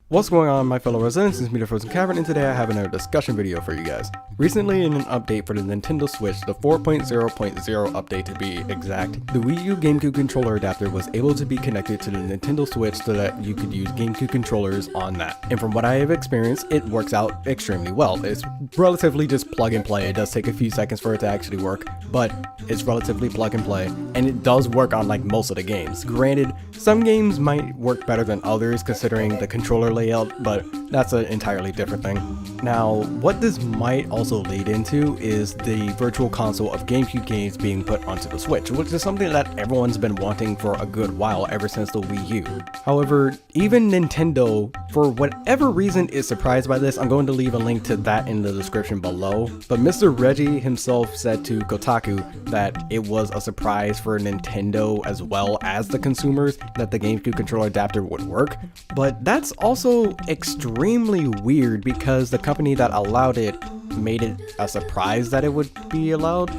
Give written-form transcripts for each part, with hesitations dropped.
What's going on, my fellow residents? It's me, TheFrozenCavern, and today I have another discussion video for you guys. Recently, in an update for the Nintendo Switch, the 4.0.0 update to be exact, the Wii U Gamecube controller adapter was able to be connected to the Nintendo Switch so that you could use Gamecube controllers on that. And from what I have experienced, it works out extremely well. It's relatively just plug and play. It does take a few seconds for it to actually work, but it's relatively plug and play, and it does work on like most of the games. Granted, some games might work better than others considering the controller layout, but that's an entirely different thing. Now, what this might also lead into is the Virtual Console of Gamecube games being put onto the Switch, which is something that everyone's been wanting for a good while ever since the Wii U. However, even Nintendo, for whatever reason, is surprised by this. I'm going to leave a link to that in the description below, but Mr. Reggie himself said to Kotaku that it was a surprise for Nintendo as well as the consumers that the GameCube controller adapter would work, but that's also extremely weird because the company that allowed it made it a surprise that it would be allowed.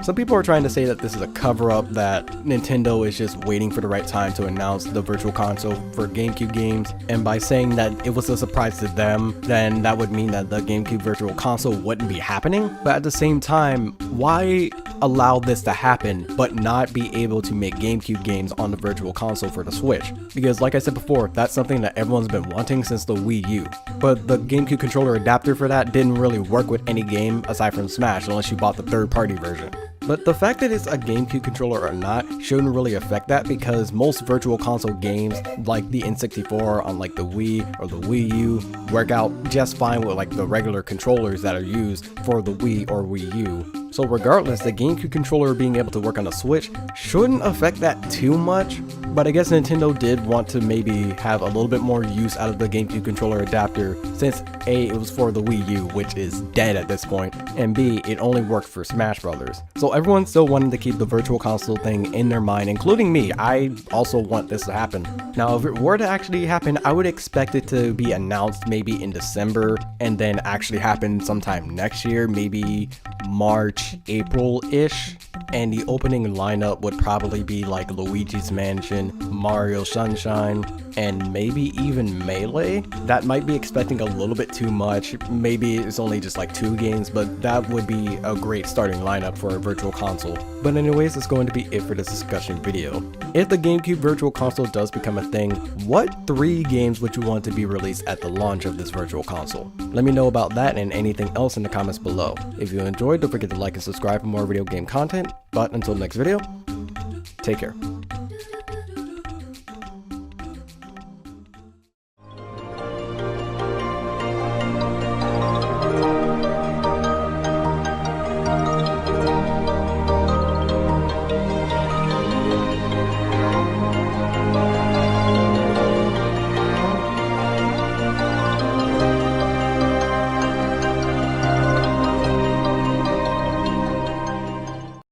Some people are trying to say that this is a cover-up, that Nintendo is just waiting for the right time to announce the Virtual Console for GameCube games, and by saying that it was a surprise to them, then that would mean that the GameCube Virtual Console wouldn't be happening. But at the same time, why allow this to happen but not be able to make GameCube games on the Virtual Console for the Switch? Because like I said before, that's something that everyone's been wanting since the Wii U. But the GameCube controller adapter for that didn't really work with any game aside from Smash unless you bought the third-party version. But the fact that it's a GameCube controller or not shouldn't really affect that, because most Virtual Console games like the N64 on like the Wii or the Wii U work out just fine with like the regular controllers that are used for the Wii or Wii U. So regardless, the GameCube controller being able to work on the Switch shouldn't affect that too much, but I guess Nintendo did want to maybe have a little bit more use out of the GameCube controller adapter, since A, it was for the Wii U, which is dead at this point, and B, it only worked for Smash Brothers. So everyone still wanted to keep the Virtual Console thing in their mind, including me. I also want this to happen. Now, if it were to actually happen, I would expect it to be announced maybe in December and then actually happen sometime next year, maybe March, April-ish, and the opening lineup would probably be like Luigi's Mansion, Mario Sunshine, and maybe even Melee. That might be expecting a little bit too much. Maybe it's only just like 2 games, but that would be a great starting lineup for a Virtual Console. But anyways, that's going to be it for this discussion video. If the GameCube Virtual Console does become a thing, what 3 games would you want to be released at the launch of this Virtual Console? Let me know about that and anything else in the comments below. If you enjoyed, don't forget to like and subscribe for more video game content. But until next video, take care.